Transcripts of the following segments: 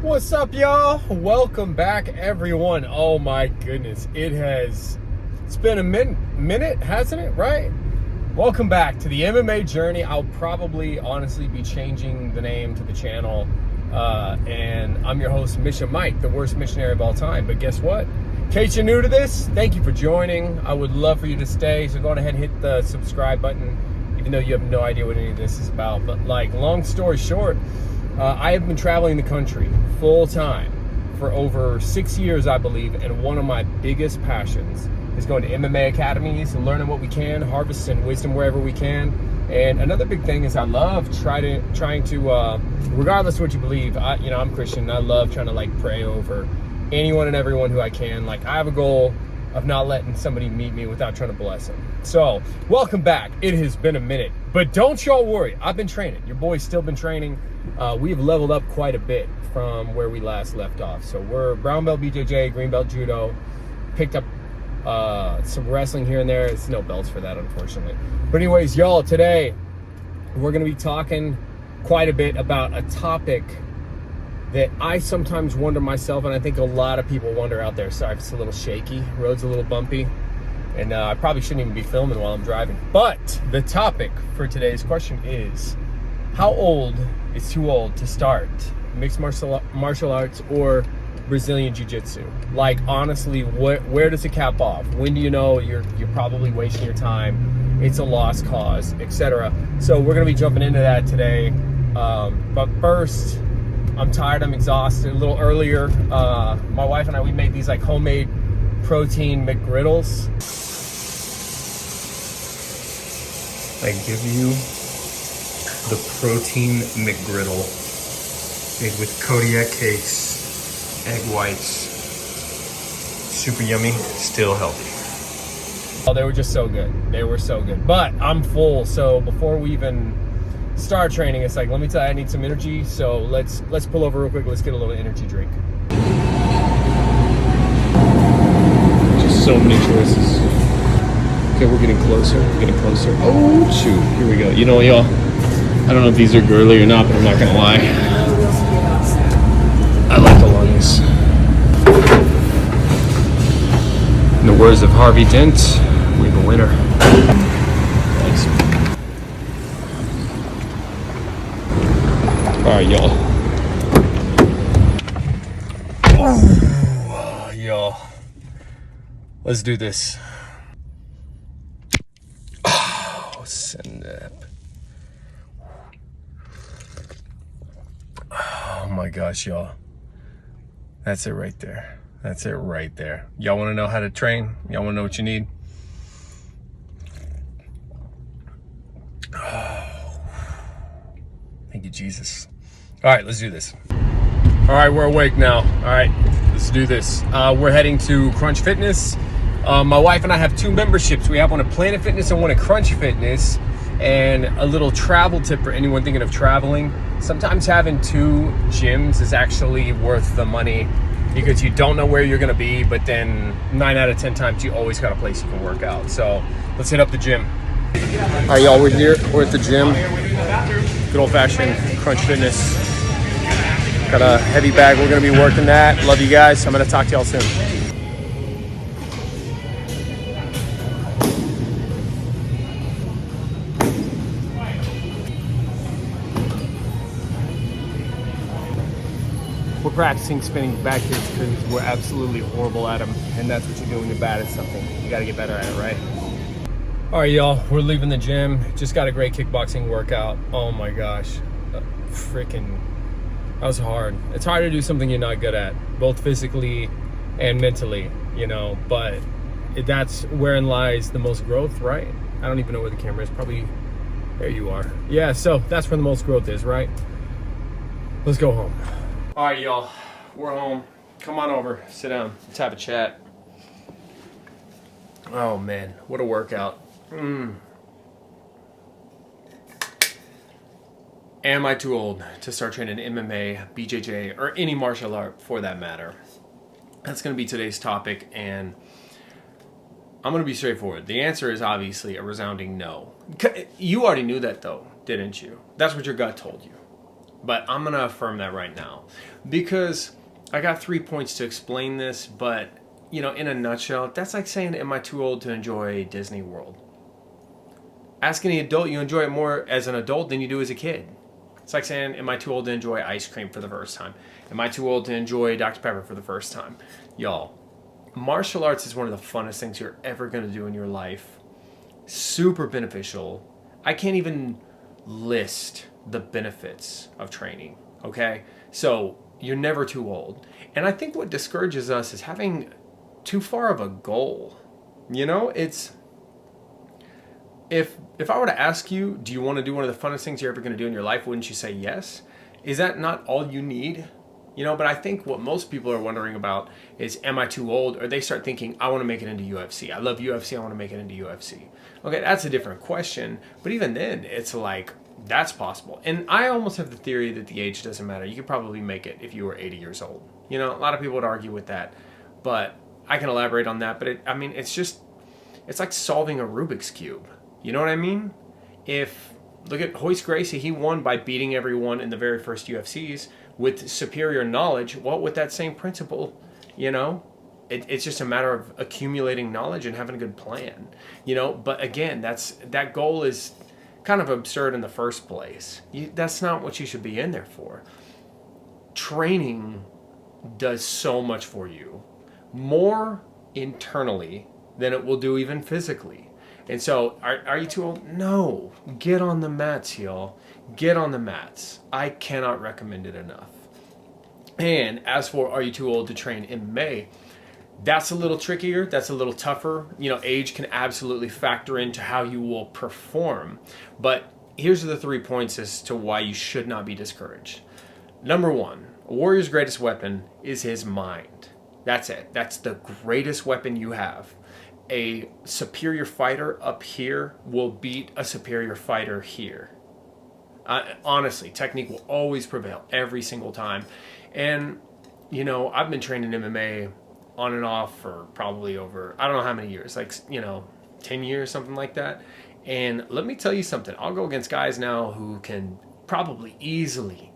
What's up, y'all? Welcome back, everyone. Oh my goodness, it's been a minute, hasn't it? Right? Welcome back to the MMA journey. I'll probably honestly be changing the name to the channel, and I'm your host, missionmike, the worst missionary of all time. But guess what? In case you're new to this, thank you for joining. I would love for you to stay, so go on ahead and hit the subscribe button, even though you have no idea what any of this is about. But long story short, I have been traveling the country full time for over 6 years, I believe, and one of my biggest passions is going to MMA academies and learning what we can, harvesting wisdom wherever we can. And another big thing is I love trying to regardless of what you believe, I'm Christian, and I love trying to pray over anyone and everyone who I can. I have a goal of not letting somebody meet me without trying to bless them. So welcome back. It has been a minute, but don't y'all worry, I've been training. Your boy's still been training. We've leveled up quite a bit from where we last left off. So we're brown belt BJJ, green belt judo, picked up some wrestling here and there. It's no belts for that, unfortunately. But anyways, y'all, today we're gonna be talking quite a bit about a topic that I sometimes wonder myself, and I think a lot of people wonder out there. Sorry if it's a little shaky, road's a little bumpy, and I probably shouldn't even be filming while I'm driving. But the topic for today's question is, how old is too old to start mixed martial arts or Brazilian jiu-jitsu? Honestly, where does it cap off? When do you know you're probably wasting your time, it's a lost cause, etc.? So we're gonna be jumping into that today. But first, I'm tired, I'm exhausted. A little earlier, my wife and I, we made these homemade protein McGriddles. I give you the protein McGriddle made with Kodiak cakes, egg whites, super yummy, still healthy. Oh, they were just so good. They were so good. But I'm full, so before we even start training, it's let me tell you, I need some energy. So let's pull over real quick. Let's get a little energy drink. Just so many choices. Okay, we're getting closer. Oh shoot, here we go. You know, y'all, I don't know if these are girly or not, but I'm not gonna lie, I like the lungs. In the words of Harvey Dent, we have a winner. Thanks. Alright, y'all. Oh, y'all. Let's do this. Oh, send up. Oh my gosh, y'all. That's it right there. That's it right there. Y'all want to know how to train? Y'all want to know what you need? Oh. Thank you, Jesus. All right, let's do this. All right, we're awake now. All right, let's do this. We're heading to Crunch Fitness. My wife and I have 2 memberships. We have one at Planet Fitness and one at Crunch Fitness. And a little travel tip for anyone thinking of traveling: sometimes having 2 gyms is actually worth the money, because you don't know where you're gonna be, but then 9 out of 10 times you always got a place you can work out. So let's hit up the gym. All right, y'all, we're here. We're at the gym. Good old-fashioned Crunch Fitness. Got a heavy bag. We're gonna be working that. Love you guys. I'm gonna talk to y'all soon. We're practicing spinning back kicks because we're absolutely horrible at them, and that's what you do when you're bad at something. You got to get better at it, right? All right, y'all, we're leaving the gym. Just got a great kickboxing workout. Oh my gosh, freaking, that was hard. It's hard to do something you're not good at, both physically and mentally, but that's wherein lies the most growth, right? I don't even know where the camera is. Probably, there you are. Yeah, so that's where the most growth is, right? Let's go home. All right, y'all, we're home. Come on over, sit down, let's have a chat. Oh man, what a workout. Am I too old to start training MMA, BJJ, or any martial art for that matter? That's gonna be today's topic, and I'm gonna be straightforward. The answer is obviously a resounding no. You already knew that though, didn't you? That's what your gut told you. But I'm going to affirm that right now because I got 3 points to explain this, but in a nutshell, that's like saying, am I too old to enjoy Disney World? Ask any adult, you enjoy it more as an adult than you do as a kid. It's like saying, am I too old to enjoy ice cream for the first time? Am I too old to enjoy Dr. Pepper for the first time? Y'all, martial arts is one of the funnest things you're ever going to do in your life. Super beneficial. I can't even list the benefits of training, okay? So you're never too old. And I think what discourages us is having too far of a goal. It's... If I were to ask you, do you want to do one of the funnest things you're ever going to do in your life, wouldn't you say yes? Is that not all you need? But I think what most people are wondering about is, am I too old? Or they start thinking, I want to make it into UFC. I love UFC. I want to make it into UFC. Okay, that's a different question. But even then, it's like, that's possible. And I almost have the theory that the age doesn't matter. You could probably make it if you were 80 years old. A lot of people would argue with that. But I can elaborate on that. But it's like solving a Rubik's Cube. You know what I mean? Look at Royce Gracie, he won by beating everyone in the very first UFCs with superior knowledge. Well, with that same principle, it's just a matter of accumulating knowledge and having a good plan. But again, that goal is kind of absurd in the first place. That's not what you should be in there for. Training does so much for you, more internally than it will do even physically. And so, are you too old? No. Get on the mats, y'all. Get on the mats. I cannot recommend it enough. And as for, are you too old to train MMA? That's a little trickier. That's a little tougher. Age can absolutely factor into how you will perform. But here's the 3 points as to why you should not be discouraged. Number 1, a warrior's greatest weapon is his mind. That's it. That's the greatest weapon you have. A superior fighter up here will beat a superior fighter here. Honestly, technique will always prevail every single time. And, I've been training MMA on and off for probably over, I don't know how many years, 10 years, something like that. And let me tell you something. I'll go against guys now who can probably easily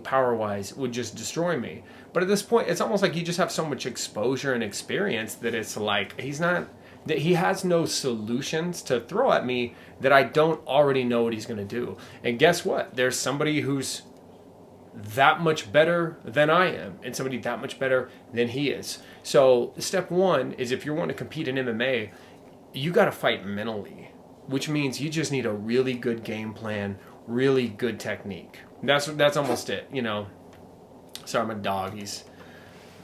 power-wise would just destroy me. But at this point, it's almost like you just have so much exposure and experience that it's like he has no solutions to throw at me that I don't already know what he's going to do. And guess what? There's somebody who's that much better than I am and somebody that much better than he is. So step 1 is, if you want to compete in MMA, you got to fight mentally, which means you just need a really good game plan, really good technique. That's almost it, Sorry, my dog. He's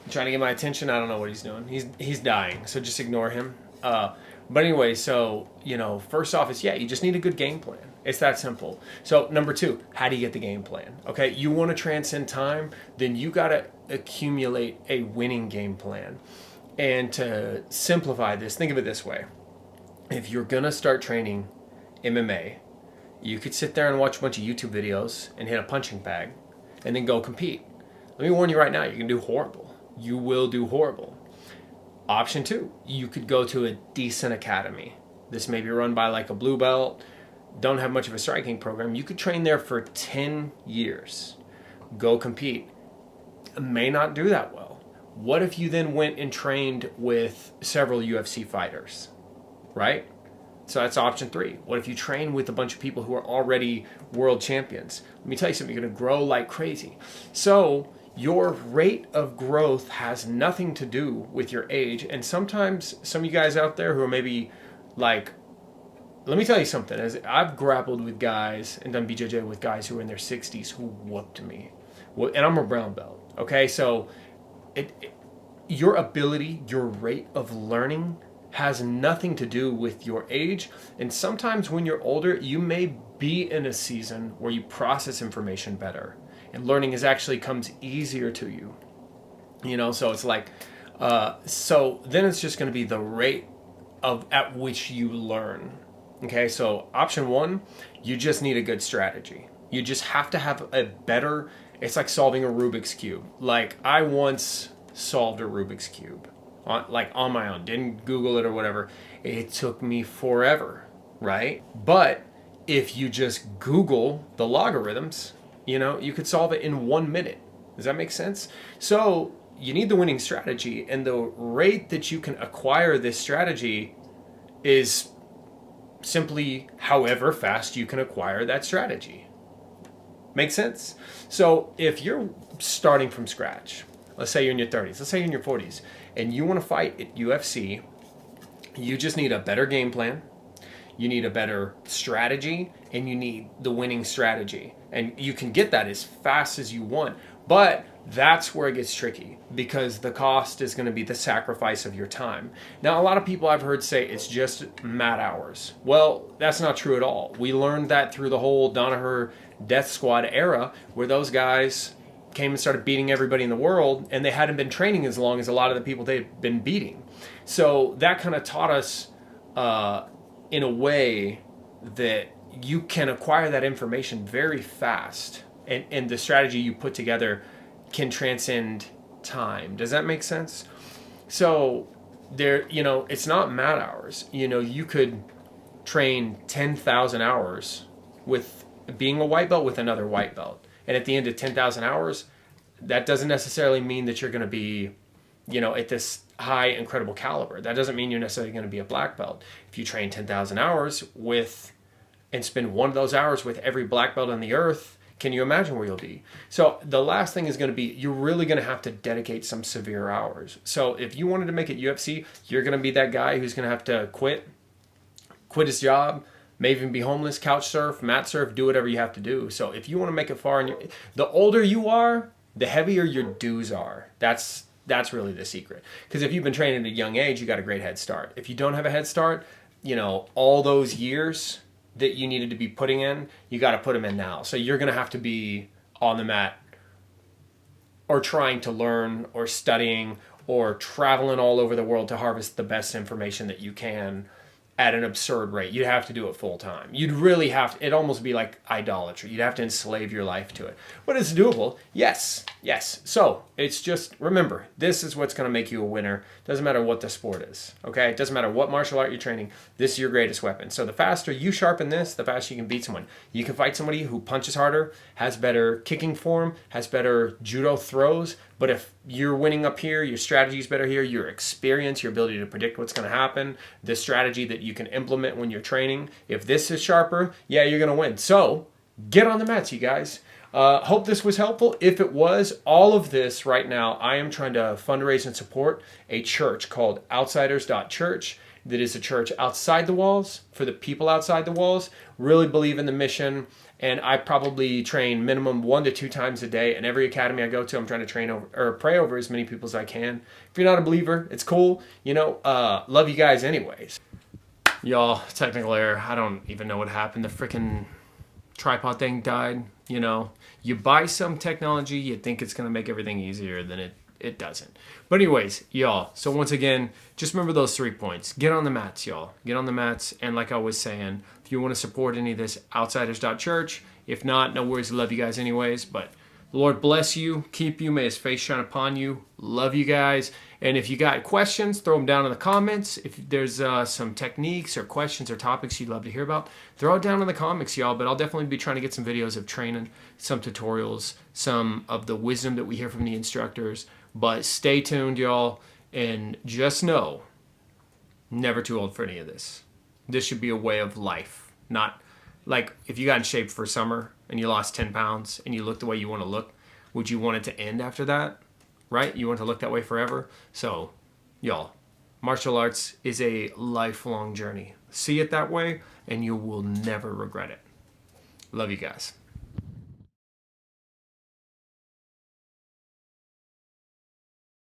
trying to get my attention. I don't know what he's doing. He's dying, so just ignore him. But anyway, so, first off is, you just need a good game plan. It's that simple. So number 2, how do you get the game plan? Okay, you want to transcend time, then you got to accumulate a winning game plan. And to simplify this, think of it this way. If you're going to start training MMA, you could sit there and watch a bunch of YouTube videos and hit a punching bag and then go compete. Let me warn you right now, you can do horrible. You will do horrible. Option 2, you could go to a decent academy. This may be run by like a blue belt, don't have much of a striking program. You could train there for 10 years. Go compete. May not do that well. What if you then went and trained with several UFC fighters, right? So that's option 3. What if you train with a bunch of people who are already world champions? Let me tell you something, you're going to grow like crazy. So your rate of growth has nothing to do with your age. And sometimes some of you guys out there who are maybe like, let me tell you something. As I've grappled with guys and done BJJ with guys who are in their 60s who whooped me. And I'm a brown belt. Okay, so your ability, your rate of learning has nothing to do with your age. And sometimes when you're older, you may be in a season where you process information better and learning comes easier to you. So it's like, so then it's just going to be the rate at which you learn. Okay, so option 1, you just need a good strategy. You just have to have a better, it's like solving a Rubik's Cube. Like, I once solved a Rubik's Cube on my own, didn't Google it or whatever. It took me forever, right? But if you just Google the logarithms, You know, you could solve it in 1 minute. Does that make sense? So you need the winning strategy, and the rate that you can acquire this strategy is simply however fast you can acquire that strategy. Make sense? So if you're starting from scratch, let's say you're in your 30s, let's say you're in your 40s, and you want to fight at UFC, you just need a better game plan, you need a better strategy, and you need the winning strategy. And you can get that as fast as you want, but that's where it gets tricky, because the cost is going to be the sacrifice of your time. Now, a lot of people I've heard say it's just mat hours. Well, that's not true at all. We learned that through the whole Danaher Death Squad era, where those guys came and started beating everybody in the world, and they hadn't been training as long as a lot of the people they'd been beating. So that kind of taught us in a way that you can acquire that information very fast, and the strategy you put together can transcend time. Does that make sense? So there, you know, it's not mat hours. You know, you could train 10,000 hours with being a white belt with another white belt, and at the end of 10,000 hours, that doesn't necessarily mean that you're going to be, you know, at this high incredible caliber. That doesn't mean you're necessarily going to be a black belt. If you train 10,000 hours with and spend one of those hours with every black belt on the earth, can you imagine where you'll be? So the last thing is going to be, you're really going to have to dedicate some severe hours. So if you wanted to make it UFC, you're going to be that guy who's going to have to quit his job, may even be homeless, couch surf, mat surf, do whatever you have to do. So if you want to make it far, the older you are, the heavier your dues are. That's really the secret. Because if you've been training at a young age, you got a great head start. If you don't have a head start, you know, all those years that you needed to be putting in, you got to put them in now. So you're going to have to be on the mat, or trying to learn, or studying, or traveling all over the world to harvest the best information that you can at an absurd rate. You'd have to do it full time. You'd really have to, it'd almost be like idolatry. You'd have to enslave your life to it. But it's doable. Yes. So it's just, remember, this is what's going to make you a winner. Doesn't matter what the sport is. Okay? It doesn't matter what martial art you're training. This is your greatest weapon. So the faster you sharpen this, the faster you can beat someone. You can fight somebody who punches harder, has better kicking form, has better judo throws. But if you're winning up here, your strategy is better here, your experience, your ability to predict what's going to happen, the strategy that you can implement when you're training, if this is sharper, yeah, you're going to win. So get on the mats, you guys. Hope this was helpful. If it was, all of this right now, I am trying to fundraise and support a church called outsiders.church. That is a church outside the walls, for the people outside the walls. Really believe in the mission. And I probably train minimum 1 to 2 times a day. And every academy I go to, I'm trying to train over or pray over as many people as I can. If you're not a believer, it's cool. You know, love you guys anyways. Y'all, technical error. I don't even know what happened. The freaking tripod thing died. You know, you buy some technology, you think it's going to make everything easier, then it doesn't. But anyways, y'all, so once again, just remember those 3 points. Get on the mats, y'all. Get on the mats. And like I was saying, if you want to support any of this, outsiders.church. If not, no worries. Love you guys anyways. But the Lord bless you, keep you, may his face shine upon you. Love you guys. And if you got questions, throw them down in the comments. If there's some techniques or questions or topics you'd love to hear about, throw it down in the comments, y'all. But I'll definitely be trying to get some videos of training, some tutorials, some of the wisdom that we hear from the instructors. But stay tuned, y'all, and just know, never too old for any of this. This should be a way of life. Not like if you got in shape for summer and you lost 10 pounds and you look the way you want to look, would you want it to end after that? Right? You want to look that way forever? So, y'all, martial arts is a lifelong journey. See it that way and you will never regret it. Love you guys.